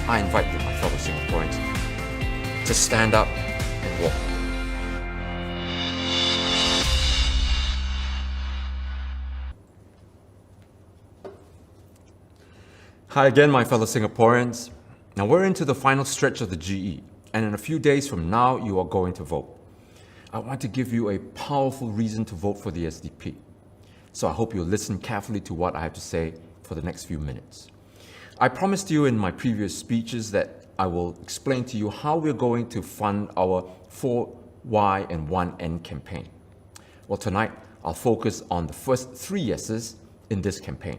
I invite you, my fellow Singaporeans, to stand up and walk. Hi again, my fellow Singaporeans. Now we're into the final stretch of the GE, and in a few days from now, you are going to vote. I want to give you a powerful reason to vote for the SDP. So I hope you'll listen carefully to what I have to say for the next few minutes. I promised you in my previous speeches that I will explain to you how we're going to fund our 4Y and 1N campaign. Well, tonight, I'll focus on the first 3 yeses in this campaign.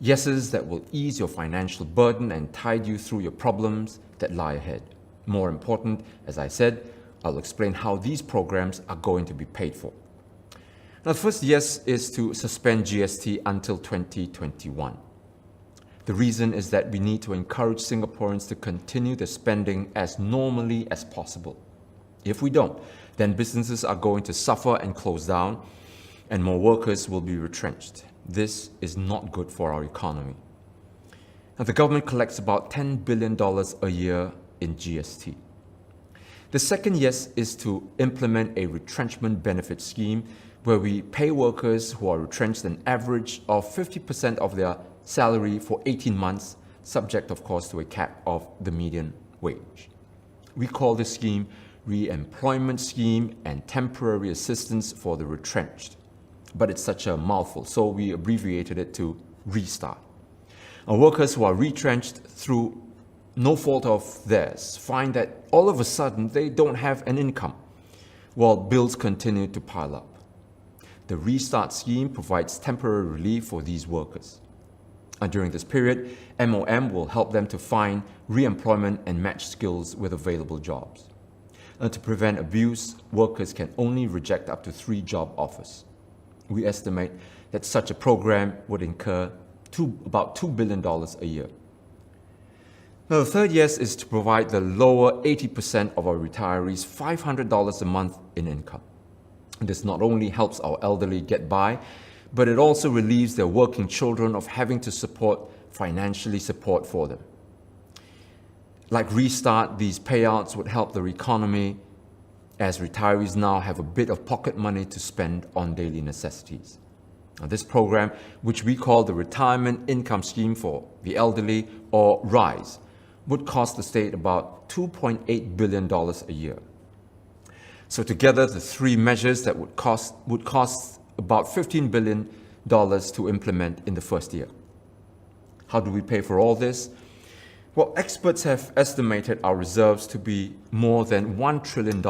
Yeses that will ease your financial burden and tide you through your problems that lie ahead. More important, as I said, I'll explain how these programs are going to be paid for. Now, the first yes is to suspend GST until 2021. The reason is that we need to encourage Singaporeans to continue their spending as normally as possible. If we don't, then businesses are going to suffer and close down, and more workers will be retrenched. This is not good for our economy. Now, the government collects about $10 billion a year in GST. The second yes is to implement a retrenchment benefit scheme where we pay workers who are retrenched an average of 50% of their salary for 18 months, subject, of course, to a cap of the median wage. We call this scheme Reemployment Scheme and Temporary Assistance for the Retrenched. But it's such a mouthful, so we abbreviated it to Restart. Our workers who are retrenched through no fault of theirs find that all of a sudden they don't have an income, while bills continue to pile up. The Restart scheme provides temporary relief for these workers. And during this period, MOM will help them to find re-employment and match skills with available jobs. And to prevent abuse, workers can only reject up to 3 job offers. We estimate that such a program would incur about $2 billion a year. Now, the third yes is to provide the lower 80% of our retirees $500 a month in income. This not only helps our elderly get by, but it also relieves their working children of having to financially support for them. Like Restart, these payouts would help the economy as retirees now have a bit of pocket money to spend on daily necessities. Now, this program, which we call the Retirement Income Scheme for the Elderly, or RISE, would cost the state about $2.8 billion a year. So together, the 3 measures that would cost about $15 billion to implement in the first year. How do we pay for all this? Well, experts have estimated our reserves to be more than $1 trillion.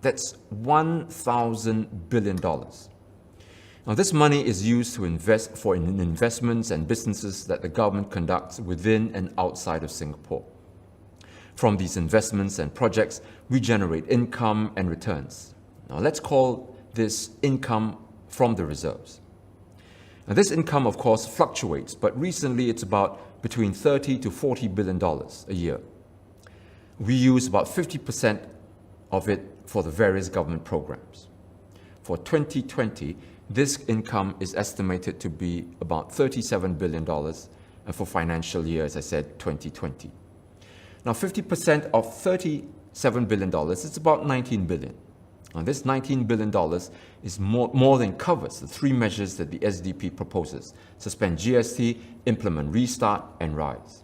That's 1,000 billion dollars. Now, this money is used to invest in investments and businesses that the government conducts within and outside of Singapore. From these investments and projects, we generate income and returns. Now, let's call this income from the reserves. Now, this income, of course, fluctuates, but recently it's about between $30 to $40 billion a year. We use about 50% of it for the various government programs. For 2020, this income is estimated to be about $37 billion, and for financial year, as I said, 2020. Now, 50% of $37 billion is about $19 billion. Now, this $19 billion is more than covers the 3 measures that the SDP proposes: suspend GST, implement Restart, and RISE.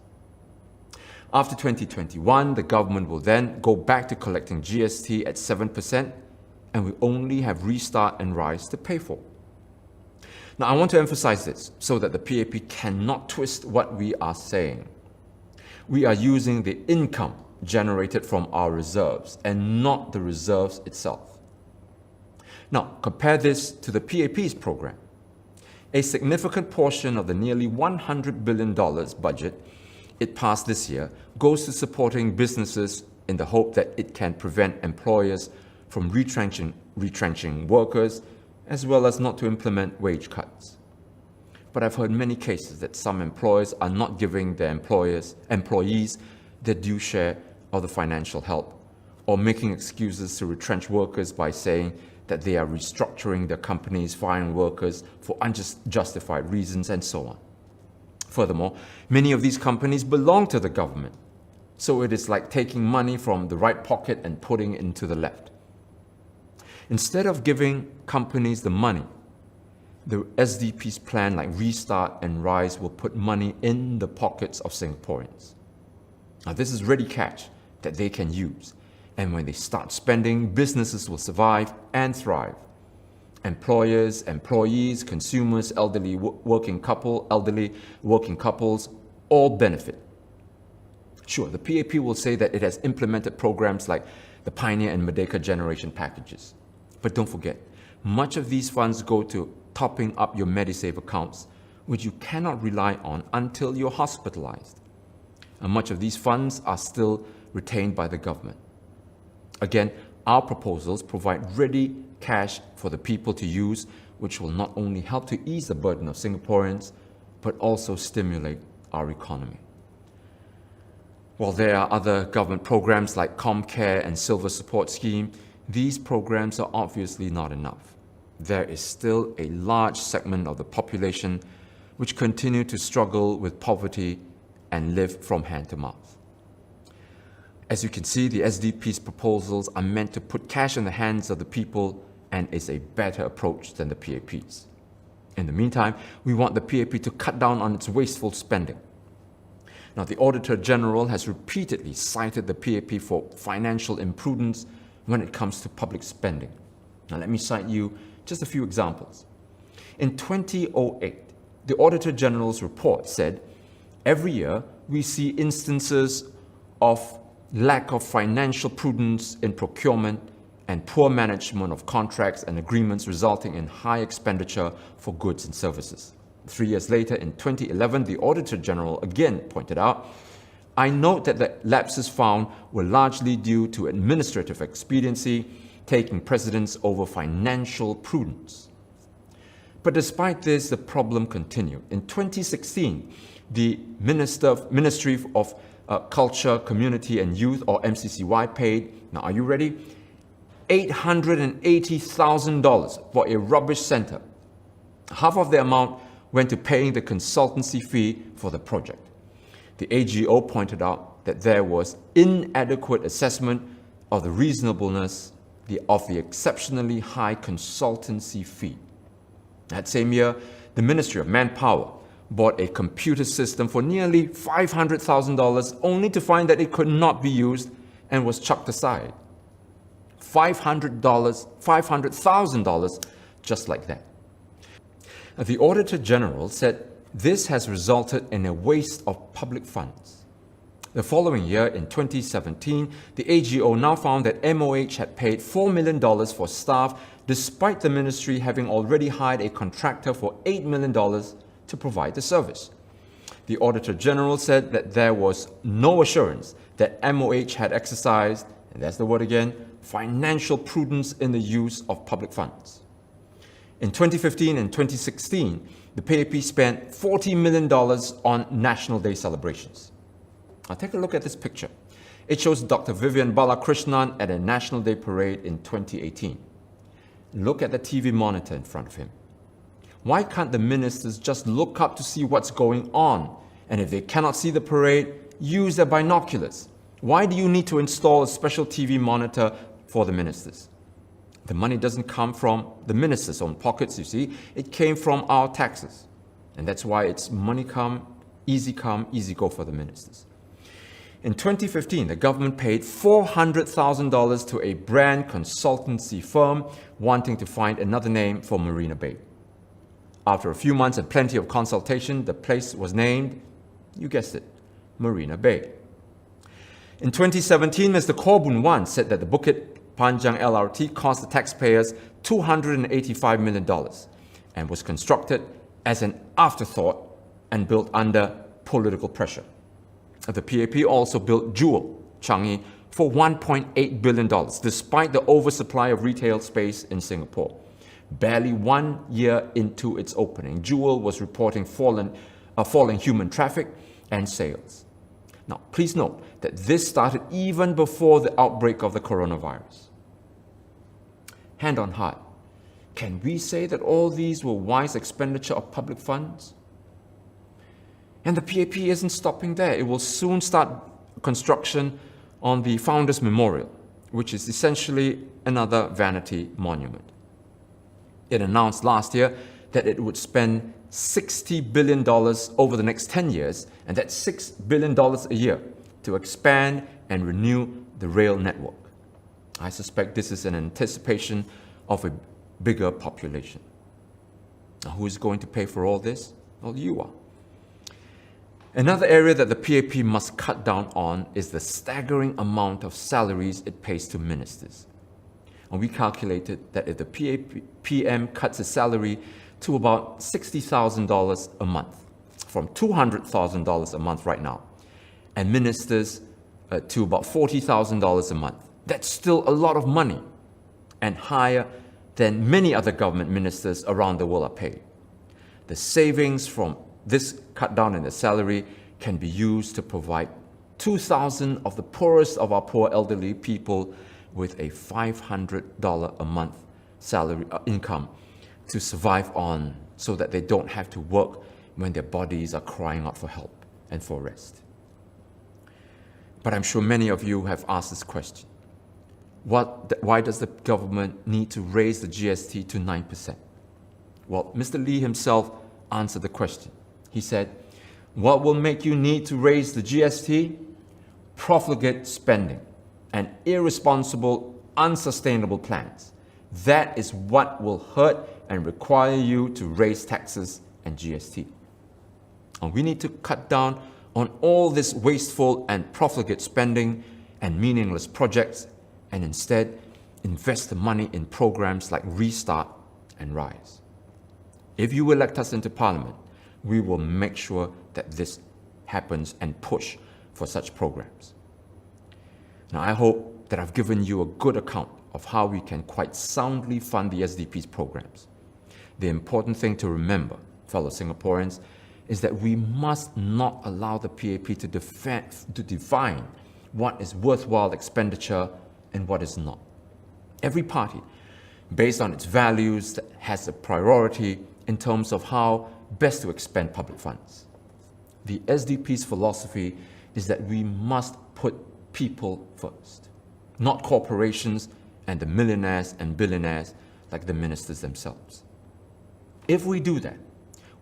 After 2021, the government will then go back to collecting GST at 7%, and we only have Restart and RISE to pay for. Now, I want to emphasize this so that the PAP cannot twist what we are saying. We are using the income generated from our reserves and not the reserves itself. Now, compare this to the PAP's program. A significant portion of the nearly $100 billion budget it passed this year goes to supporting businesses in the hope that it can prevent employers from retrenching workers, as well as not to implement wage cuts. But I've heard many cases that some employers are not giving their employees their due share of the financial help, or making excuses to retrench workers by saying that they are restructuring their companies, firing workers for unjustified reasons, and so on. Furthermore, many of these companies belong to the government, so it is like taking money from the right pocket and putting it into the left. Instead of giving companies the money, the SDP's plan like Restart and Rise will put money in the pockets of Singaporeans. Now, this is ready cash that they can use, and when they start spending, businesses will survive and thrive. Employers, employees, consumers, elderly working couples all benefit. Sure, the PAP will say that it has implemented programs like the Pioneer and Merdeka generation packages. But don't forget, much of these funds go to topping up your Medisave accounts, which you cannot rely on until you're hospitalized. And much of these funds are still retained by the government. Again, our proposals provide ready cash for the people to use, which will not only help to ease the burden of Singaporeans, but also stimulate our economy. While there are other government programs like ComCare and Silver Support Scheme, these programs are obviously not enough. There is still a large segment of the population which continue to struggle with poverty and live from hand to mouth. As you can see, the SDP's proposals are meant to put cash in the hands of the people and is a better approach than the PAP's. In the meantime, we want the PAP to cut down on its wasteful spending. Now, the Auditor General has repeatedly cited the PAP for financial imprudence when it comes to public spending. Now, let me cite you just a few examples. In 2008, the Auditor General's report said, every year we see instances of lack of financial prudence in procurement and poor management of contracts and agreements resulting in high expenditure for goods and services. 3 years later, in 2011, the Auditor General again pointed out, I note that the lapses found were largely due to administrative expediency, taking precedence over financial prudence. But despite this, the problem continued. In 2016, the Ministry of Culture, Community and Youth, or MCCY, paid, now are you ready, $880,000 for a rubbish centre. Half of the amount went to paying the consultancy fee for the project. The AGO pointed out that there was inadequate assessment of the reasonableness of the exceptionally high consultancy fee. That same year, the Ministry of Manpower bought a computer system for nearly $500,000 only to find that it could not be used and was chucked aside. $500,000 just like that. The Auditor General said this has resulted in a waste of public funds. The following year, in 2017, the AGO now found that MOH had paid $4 million for staff despite the ministry having already hired a contractor for $8 million to provide the service. The Auditor General said that there was no assurance that MOH had exercised, and that's the word again, financial prudence in the use of public funds. In 2015 and 2016, the PAP spent $40 million on National Day celebrations. Now take a look at this picture. It shows Dr. Vivian Balakrishnan at a National Day parade in 2018. Look at the TV monitor in front of him. Why can't the ministers just look up to see what's going on? And if they cannot see the parade, use their binoculars. Why do you need to install a special TV monitor for the ministers? The money doesn't come from the ministers' own pockets, you see. It came from our taxes. And that's why it's money come, easy go for the ministers. In 2015, the government paid $400,000 to a brand consultancy firm wanting to find another name for Marina Bay. After a few months and plenty of consultation, the place was named, you guessed it, Marina Bay. In 2017, Mr. Khaw Boon Wan said that the Bukit Panjang LRT cost the taxpayers $285 million and was constructed as an afterthought and built under political pressure. The PAP also built Jewel, Changi, for $1.8 billion, despite the oversupply of retail space in Singapore. Barely 1 year into its opening, Jewel was reporting falling human traffic and sales. Now, please note that this started even before the outbreak of the coronavirus. Hand on heart, can we say that all these were wise expenditure of public funds? And the PAP isn't stopping there. It will soon start construction on the Founders Memorial, which is essentially another vanity monument. It announced last year that it would spend $60 billion over the next 10 years, and that's $6 billion a year, to expand and renew the rail network. I suspect this is an anticipation of a bigger population. Now, who is going to pay for all this? Well, you are. Another area that the PAP must cut down on is the staggering amount of salaries it pays to ministers. And we calculated that if the PM cuts his salary to about $60,000 a month, from $200,000 a month right now, and ministers to about $40,000 a month, that's still a lot of money and higher than many other government ministers around the world are paid. The savings from this cut down in the salary can be used to provide 2,000 of the poorest of our poor elderly people with a $500 a month salary income to survive on, so that they don't have to work when their bodies are crying out for help and for rest. But I'm sure many of you have asked this question. Why does the government need to raise the GST to 9%? Well, Mr. Lee himself answered the question. He said, what will make you need to raise the GST? Profligate spending and irresponsible, unsustainable plans. That is what will hurt and require you to raise taxes and GST. And we need to cut down on all this wasteful and profligate spending and meaningless projects, and instead invest the money in programs like Restart and Rise. If you elect us into Parliament, we will make sure that this happens and push for such programs. Now, I hope that I've given you a good account of how we can quite soundly fund the SDP's programs. The important thing to remember, fellow Singaporeans, is that we must not allow the PAP to define what is worthwhile expenditure and what is not. Every party, based on its values, has a priority in terms of how best to expend public funds. The SDP's philosophy is that we must put people first, not corporations and the millionaires and billionaires like the ministers themselves. If we do that,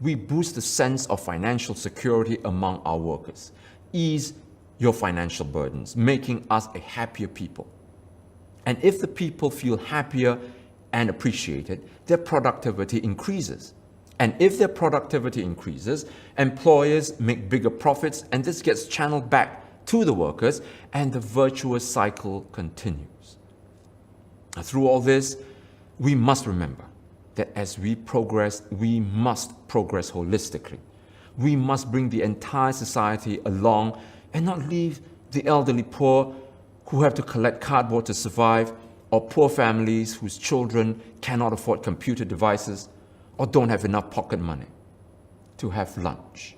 we boost the sense of financial security among our workers, ease your financial burdens, making us a happier people. And if the people feel happier and appreciated, their productivity increases. And if their productivity increases, employers make bigger profits, and this gets channeled back to the workers, and the virtuous cycle continues. Now, through all this, we must remember that as we progress, we must progress holistically. We must bring the entire society along and not leave the elderly poor who have to collect cardboard to survive, or poor families whose children cannot afford computer devices or don't have enough pocket money to have lunch.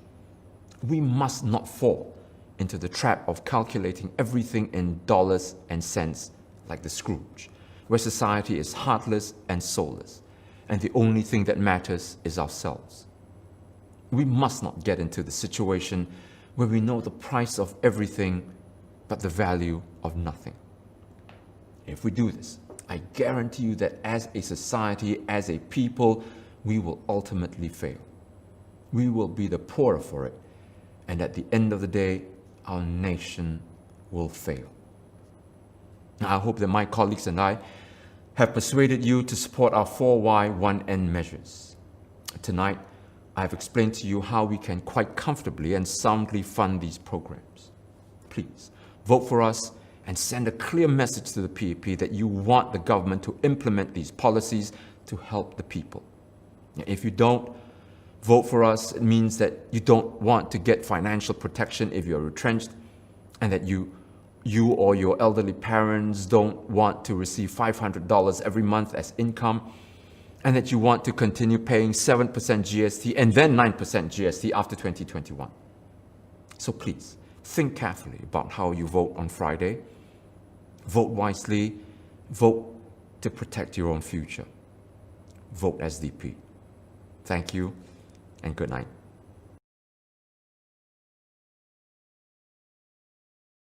We must not fall into the trap of calculating everything in dollars and cents like the Scrooge, where society is heartless and soulless, and the only thing that matters is ourselves. We must not get into the situation where we know the price of everything but the value of nothing. If we do this, I guarantee you that as a society, as a people, we will ultimately fail. We will be the poorer for it, and at the end of the day, our nation will fail. Now, I hope that my colleagues and I have persuaded you to support our 4Y 1N measures. Tonight, I have explained to you how we can quite comfortably and soundly fund these programs. Please, vote for us and send a clear message to the PAP that you want the government to implement these policies to help the people. If you don't vote for us, it means that you don't want to get financial protection if you're retrenched, and that you or your elderly parents don't want to receive $500 every month as income, and that you want to continue paying 7% GST and then 9% GST after 2021. So please, think carefully about how you vote on Friday. Vote wisely. Vote to protect your own future. Vote SDP. Thank you and good night.